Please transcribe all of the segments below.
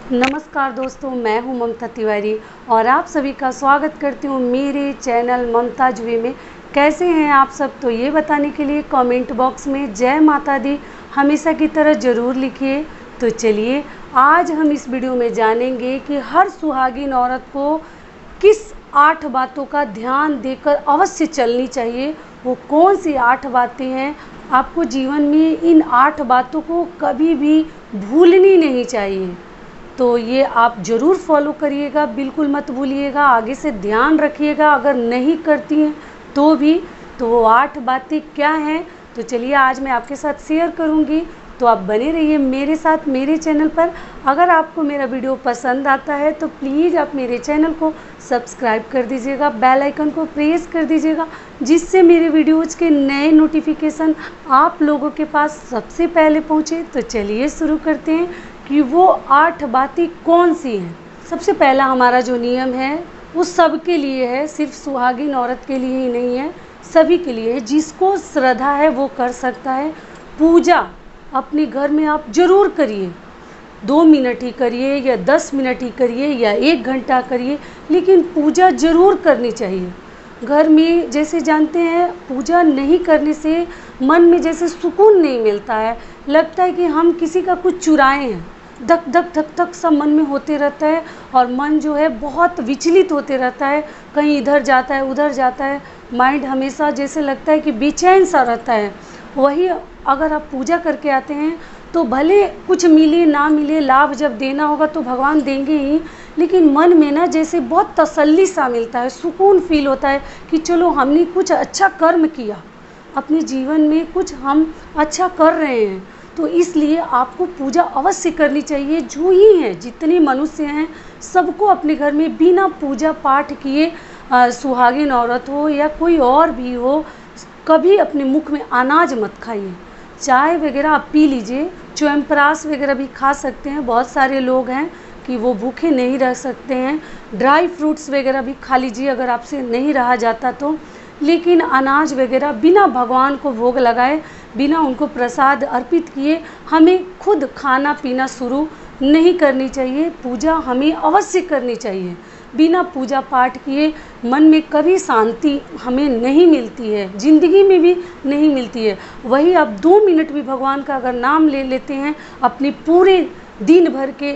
नमस्कार दोस्तों, मैं हूं ममता तिवारी और आप सभी का स्वागत करती हूं मेरे चैनल ममताज वे में। कैसे हैं आप सब? तो ये बताने के लिए कमेंट बॉक्स में जय माता दी हमेशा की तरह ज़रूर लिखिए। तो चलिए आज हम इस वीडियो में जानेंगे कि हर सुहागिन औरत को किस 8 बातों का ध्यान देकर अवश्य चलनी चाहिए। वो कौन सी 8 बातें हैं? आपको जीवन में इन 8 बातों को कभी भी भूलनी नहीं चाहिए। तो ये आप ज़रूर फॉलो करिएगा, बिल्कुल मत भूलिएगा, आगे से ध्यान रखिएगा। अगर नहीं करती हैं तो भी तो वो 8 बातें क्या हैं, तो चलिए आज मैं आपके साथ शेयर करूंगी। तो आप बने रहिए मेरे साथ मेरे चैनल पर। अगर आपको मेरा वीडियो पसंद आता है तो प्लीज़ आप मेरे चैनल को सब्सक्राइब कर दीजिएगा, बेल आइकन को प्रेस कर दीजिएगा, जिससे मेरे वीडियोज़ के नए नोटिफिकेशन आप लोगों के पास सबसे पहले पहुँचे। तो चलिए शुरू करते हैं कि वो 8 बातें कौन सी हैं। सबसे पहला हमारा जो नियम है वो सबके लिए है, सिर्फ सुहागिन औरत के लिए ही नहीं है, सभी के लिए है। जिसको श्रद्धा है वो कर सकता है। पूजा अपने घर में आप ज़रूर करिए, 2 मिनट ही करिए या 10 मिनट ही करिए या 1 घंटा करिए, लेकिन पूजा ज़रूर करनी चाहिए। घर में जैसे जानते हैं पूजा नहीं करने से मन में जैसे सुकून नहीं मिलता है, लगता है कि हम किसी का कुछ चुराए हैं। धक धक धक धक सब मन में होते रहता है और मन जो है बहुत विचलित होते रहता है, कहीं इधर जाता है उधर जाता है, माइंड हमेशा जैसे लगता है कि बेचैन सा रहता है। वही अगर आप पूजा करके आते हैं तो भले कुछ मिले ना मिले, लाभ जब देना होगा तो भगवान देंगे ही, लेकिन मन में ना जैसे बहुत तसल्ली सा मिलता है, सुकून फील होता है कि चलो हमने कुछ अच्छा कर्म किया, अपने जीवन में कुछ हम अच्छा कर रहे हैं। तो इसलिए आपको पूजा अवश्य करनी चाहिए। जो ही हैं जितने मनुष्य हैं सबको अपने घर में बिना पूजा पाठ किए, सुहागिन औरत हो या कोई और भी हो, कभी अपने मुख में अनाज मत खाइए। चाय वगैरह आप पी लीजिए, च्यवनप्राश वगैरह भी खा सकते हैं। बहुत सारे लोग हैं कि वो भूखे नहीं रह सकते हैं। ड्राई फ्रूट्स वगैरह भी खा लीजिए अगर आपसे नहीं रहा जाता तो, लेकिन अनाज वगैरह बिना भगवान को भोग लगाए, बिना उनको प्रसाद अर्पित किए हमें खुद खाना पीना शुरू नहीं करनी चाहिए। पूजा हमें अवश्य करनी चाहिए। बिना पूजा पाठ किए मन में कभी शांति हमें नहीं मिलती है, ज़िंदगी में भी नहीं मिलती है। वही आप 2 मिनट भी भगवान का अगर नाम ले लेते हैं, अपने पूरे दिन भर के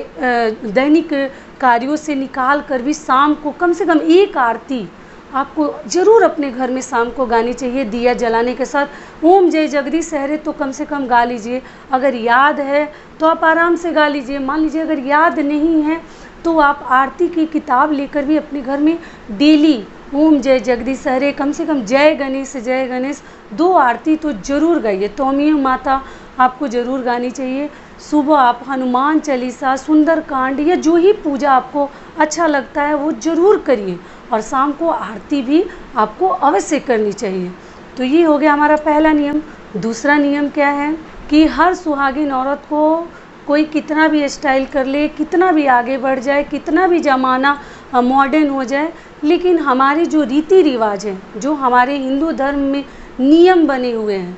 दैनिक कार्यों से निकाल कर भी शाम को कम से कम एक आरती आपको ज़रूर अपने घर में शाम को गानी चाहिए। दिया जलाने के साथ ओम जय जगदीश हरे तो कम से कम गा लीजिए। अगर याद है तो आप आराम से गा लीजिए। मान लीजिए अगर याद नहीं है तो आप आरती की किताब लेकर भी अपने घर में डेली ओम जय जगदीश हरे, कम से कम जय गणेश 2 आरती तो ज़रूर गाइए। तोमियो माता आपको ज़रूर गानी चाहिए। सुबह आप हनुमान चालीसा, सुंदरकांड या जो ही पूजा आपको अच्छा लगता है वो ज़रूर करिए। और शाम को आरती भी आपको अवश्य करनी चाहिए। तो ये हो गया हमारा पहला नियम। दूसरा नियम क्या है कि हर सुहागिन औरत को कोई कितना भी स्टाइल कर ले, कितना भी आगे बढ़ जाए, कितना भी ज़माना मॉडर्न हो जाए, लेकिन हमारे जो रीति रिवाज हैं, जो हमारे हिंदू धर्म में नियम बने हुए हैं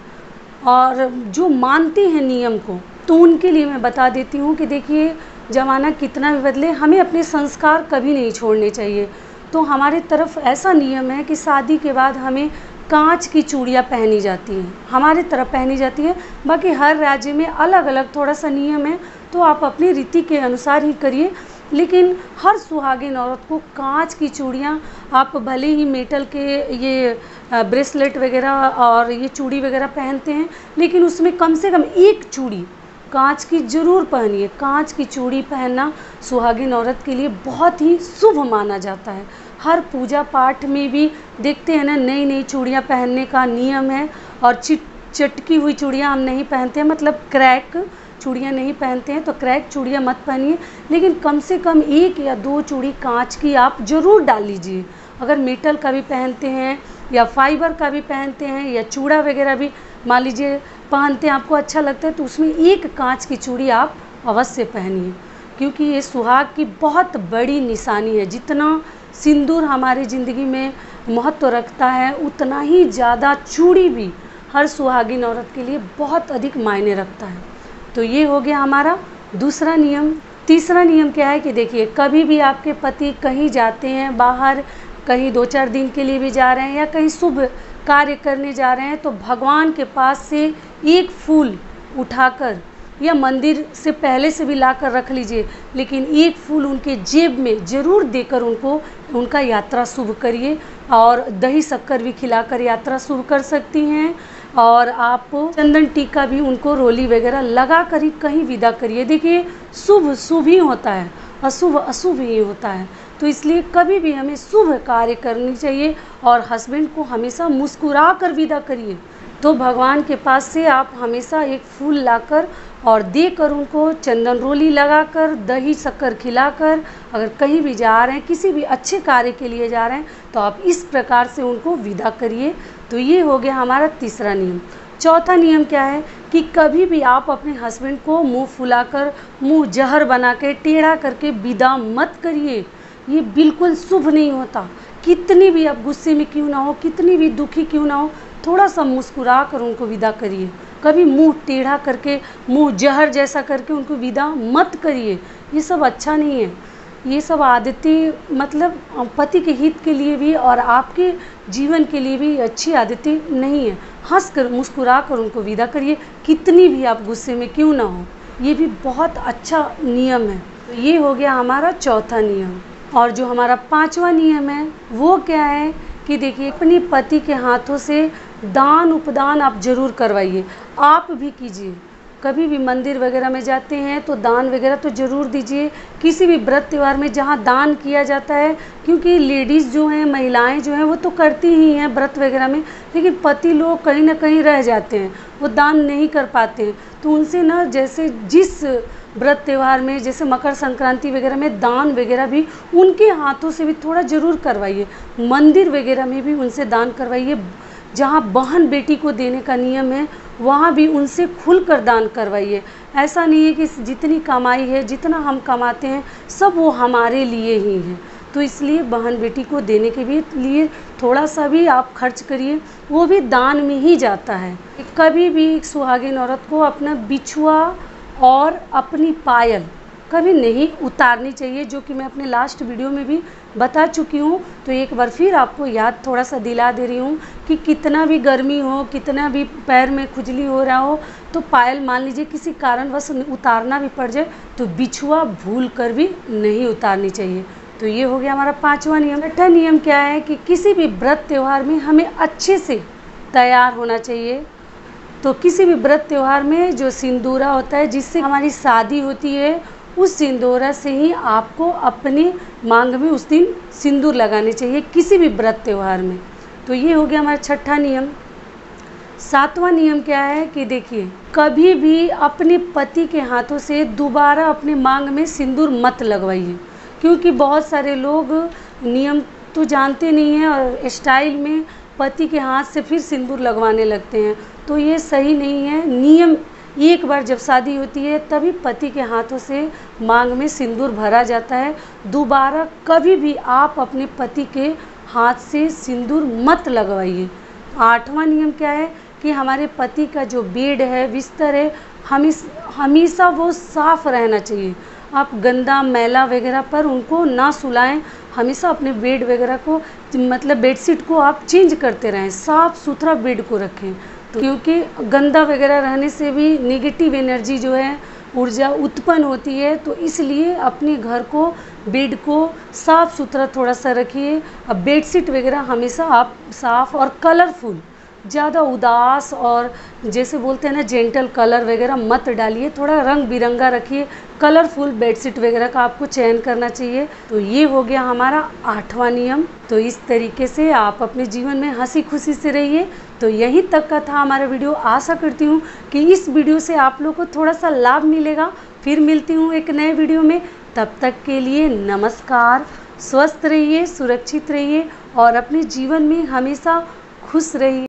और जो मानते हैं नियम को, तो उनके लिए मैं बता देती हूँ कि देखिए ज़माना कितना भी बदले, हमें अपने संस्कार कभी नहीं छोड़ने चाहिए। तो हमारे तरफ ऐसा नियम है कि शादी के बाद हमें कांच की चूड़ियाँ पहनी जाती हैं, हमारे तरफ पहनी जाती है। बाकी हर राज्य में अलग अलग थोड़ा सा नियम है, तो आप अपनी रीति के अनुसार ही करिए। लेकिन हर सुहागिन औरत को कांच की चूड़ियाँ, आप भले ही मेटल के ये ब्रेसलेट वगैरह और ये चूड़ी वगैरह पहनते हैं, लेकिन उसमें कम से कम एक चूड़ी कांच की ज़रूर पहनिए। कांच की चूड़ी पहनना सुहागिन औरत के लिए बहुत ही शुभ माना जाता है। हर पूजा पाठ में भी देखते हैं ना, नई नई चूड़ियाँ पहनने का नियम है। और चटकी हुई चूड़ियाँ हम नहीं पहनते हैं, मतलब क्रैक चूड़ियाँ नहीं पहनते हैं, तो क्रैक चूड़ियाँ मत पहनिए। लेकिन कम से कम 1 या 2 चूड़ी कांच की आप ज़रूर डाल लीजिए। अगर मेटल का भी पहनते हैं या फाइबर का भी पहनते हैं या चूड़ा वगैरह भी मान लीजिए पहनते हैं, आपको अच्छा लगता है, तो उसमें एक कांच की चूड़ी आप अवश्य पहनिए, क्योंकि ये सुहाग की बहुत बड़ी निशानी है। जितना सिंदूर हमारी ज़िंदगी में महत्व रखता है, उतना ही ज़्यादा चूड़ी भी हर सुहागिन औरत के लिए बहुत अधिक मायने रखता है। तो ये हो गया हमारा दूसरा नियम। तीसरा नियम क्या है कि देखिए, कभी भी आपके पति कहीं जाते हैं बाहर, कहीं 2-4 दिन के लिए भी जा रहे हैं या कहीं शुभ कार्य करने जा रहे हैं, तो भगवान के पास से एक फूल उठाकर या मंदिर से पहले से भी लाकर रख लीजिए, लेकिन एक फूल उनके जेब में ज़रूर देकर उनका यात्रा शुभ करिए। और दही शक्कर भी खिलाकर यात्रा शुभ कर सकती हैं। और आप चंदन टीका भी उनको रोली वगैरह लगा कर ही कहीं विदा करिए। देखिए, शुभ शुभ ही होता है, अशुभ अशुभ ही होता है, तो इसलिए कभी भी हमें शुभ कार्य करनी चाहिए और हस्बैंड को हमेशा मुस्कुरा कर विदा करिए। तो भगवान के पास से आप हमेशा एक फूल लाकर और देकर उनको चंदन रोली लगाकर दही शक्कर खिलाकर, अगर कहीं भी जा रहे हैं, किसी भी अच्छे कार्य के लिए जा रहे हैं, तो आप इस प्रकार से उनको विदा करिए। तो ये हो गया हमारा तीसरा नियम। चौथा नियम क्या है कि कभी भी आप अपने हस्बैंड को मुंह फुलाकर, मुंह जहर बना के, टेढ़ा करके विदा मत करिए। ये बिल्कुल शुभ नहीं होता। कितनी भी आप गुस्से में क्यों ना हो, कितनी भी दुखी क्यों ना हो, थोड़ा सा मुस्कुरा कर उनको विदा करिए। कभी मुंह टेढ़ा करके, मुंह जहर जैसा करके उनको विदा मत करिए। ये सब अच्छा नहीं है। ये सब आदतें मतलब पति के हित के लिए भी और आपके जीवन के लिए भी अच्छी आदतें नहीं है। हंस कर, मुस्कुरा कर उनको विदा करिए, कितनी भी आप गुस्से में क्यों ना हो। ये भी बहुत अच्छा नियम है। तो ये हो गया हमारा चौथा नियम। और जो हमारा पांचवा नियम है वो क्या है कि देखिए, अपने पति के हाथों से दान उपदान आप जरूर करवाइए। आप भी कीजिए। कभी भी मंदिर वगैरह में जाते हैं तो दान वगैरह तो ज़रूर दीजिए। किसी भी व्रत त्यौहार में जहाँ दान किया जाता है, क्योंकि लेडीज़ जो हैं, महिलाएं जो हैं, वो तो करती ही हैं व्रत वगैरह में, लेकिन पति लोग कहीं ना कहीं रह जाते हैं, वो दान नहीं कर पाते हैं। तो उनसे ना, जैसे जिस व्रत त्यौहार में, जैसे मकर संक्रांति वगैरह में, दान वगैरह भी उनके हाथों से भी थोड़ा ज़रूर करवाइए। मंदिर वगैरह में भी उनसे दान करवाइए। जहाँ बहन बेटी को देने का नियम है, वहाँ भी उनसे खुलकर दान करवाइए। ऐसा नहीं है कि जितनी कमाई है, जितना हम कमाते हैं, सब वो हमारे लिए ही है। तो इसलिए बहन बेटी को देने के भी लिए थोड़ा सा भी आप खर्च करिए, वो भी दान में ही जाता है। कभी भी एक सुहागिन औरत को अपना बिछुआ और अपनी पायल कभी नहीं उतारनी चाहिए, जो कि मैं अपने लास्ट वीडियो में भी बता चुकी हूँ। तो एक बार फिर आपको याद थोड़ा सा दिला दे रही हूँ कि कितना भी गर्मी हो, कितना भी पैर में खुजली हो रहा हो, तो पायल मान लीजिए किसी कारणवश उतारना भी पड़ जाए, तो बिछुआ भूल कर भी नहीं उतारनी चाहिए। तो ये हो गया हमारा पांचवा नियम। छठा नियम क्या है कि किसी भी व्रत त्यौहार में हमें अच्छे से तैयार होना चाहिए। तो किसी भी व्रत त्यौहार में जो सिंदूरा होता है, जिससे हमारी शादी होती है, उस सिंदूरा से ही आपको अपनी मांग में उस दिन सिंदूर लगाने चाहिए, किसी भी व्रत त्यौहार में। तो ये हो गया हमारा छठा नियम। सातवां नियम क्या है कि देखिए, कभी भी अपने पति के हाथों से दोबारा अपने मांग में सिंदूर मत लगवाइए, क्योंकि बहुत सारे लोग नियम तो जानते नहीं हैं और स्टाइल में पति के हाथ से फिर सिंदूर लगवाने लगते हैं। तो ये सही नहीं है। नियम, एक बार जब शादी होती है तभी पति के हाथों से मांग में सिंदूर भरा जाता है। दोबारा कभी भी आप अपने पति के हाथ से सिंदूर मत लगवाइए। आठवां नियम क्या है कि हमारे पति का जो बेड है, बिस्तर है, हमेशा वो साफ़ रहना चाहिए। आप गंदा मैला वगैरह पर उनको ना सुलाएं। हमेशा अपने बेड वगैरह को, मतलब बेडशीट को आप चेंज करते रहें, साफ़ सुथरा बेड को रखें। तो क्योंकि गंदा वगैरह रहने से भी नेगेटिव एनर्जी जो है, ऊर्जा उत्पन्न होती है। तो इसलिए अपने घर को, बेड को साफ़ सुथरा थोड़ा सा रखिए। अब बेडशीट वगैरह हमेशा आप साफ़ और कलरफुल, ज़्यादा उदास और जैसे बोलते हैं ना जेंटल कलर वगैरह मत डालिए, थोड़ा रंग बिरंगा रखिए। कलरफुल बेडशीट वगैरह का आपको चयन करना चाहिए। तो ये हो गया हमारा आठवां नियम। तो इस तरीके से आप अपने जीवन में हंसी खुशी से रहिए। तो यहीं तक का था हमारा वीडियो। आशा करती हूँ कि इस वीडियो से आप लोग को थोड़ा सा लाभ मिलेगा। फिर मिलती हूँ एक नए वीडियो में। तब तक के लिए नमस्कार। स्वस्थ रहिए, सुरक्षित रहिए और अपने जीवन में हमेशा खुश रहिए।